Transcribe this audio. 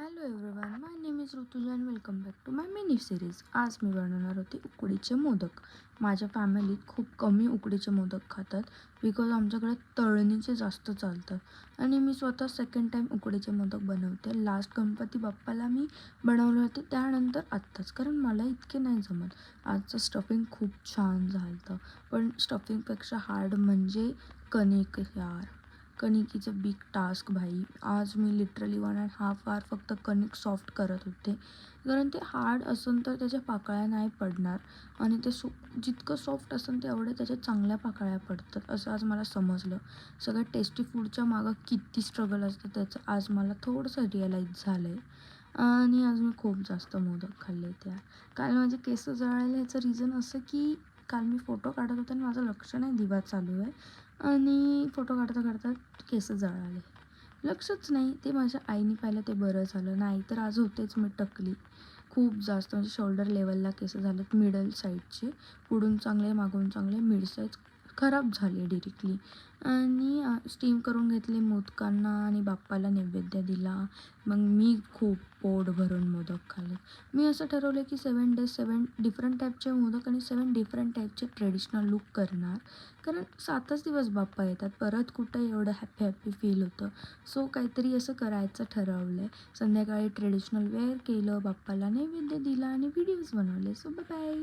Hello everyone, my name is Rutuja and welcome back to my mini series. आज मी बनवणार होते उकडीचे मोदक. माझ्या फॅमिलीत खूप कमी उकडीचे मोदक खातात बिकॉज आमच्याकडे तळणीचे जास्त चालतात आणि मी स्वतः सेकंड टाईम उकडीचे मोदक बनवते. लास्ट गणपती बाप्पाला मी बनवले होते, त्यानंतर आत्ताच, कारण मला इतके नाही जमत. आजचं स्टफिंग खूप छान झालं होतं, पण स्टफिंगपेक्षा हार्ड म्हणजे कणिक. यार, कणिकीचं बिग टास्क भाई. आज मी लिटरली 1.5 आवर फक्त कणिक सॉफ्ट करत होते, कारण ते हार्ड असून तर त्याच्या पाकळ्या नाही पडणार आणि ते जितकं सॉफ्ट असेल तेवढे त्याच्या चांगल्या पाकळ्या पडतात, असं आज मला समजलं. सगळ्या टेस्टी फूडच्या मागं किती स्ट्रगल असतं त्याचं आज मला थोडंसं रिअलाईज झालं आहे. आणि आज मी खूप जास्त मोदक खाल्ले. काल माझे केस जळाले. ह्याचं रिझन असं की काल मी फोटो काढत होते आणि माझं लक्ष नाही, दिवा चालू आहे आणि फोटो काढता काढता केस जळाले. लक्षच नाही. ते माझ्या आईने पाहिलं, ते बरं झालं, नाही तर आज होतेच मी टकली. खूप जास्त म्हणजे शोल्डर लेवलला केस झालेत, मिडल साईडचे. पुढून चांगले, मागून चांगले, मिड साईज खराब झाली डिरेक्टली. आणि स्टीम करून घेतले मोदकांना आणि बाप्पाला नैवेद्य दिला. मग मी खूप पोट भरून मोदक खाल्ले. मी असं ठरवलं की 7 days 7 डिफरंट टाईपचे मोदक आणि 7 डिफरंट टाईपचे ट्रेडिशनल लूक करणार, कारण 7च दिवस बाप्पा येतात, परत कुठं एवढं हॅपी फील होतं. सो काहीतरी असं करायचं ठरवलं आहे. संध्याकाळी ट्रेडिशनल वेअर केलं, बाप्पाला नैवेद्य दिला आणि व्हिडिओज बनवले. So bye.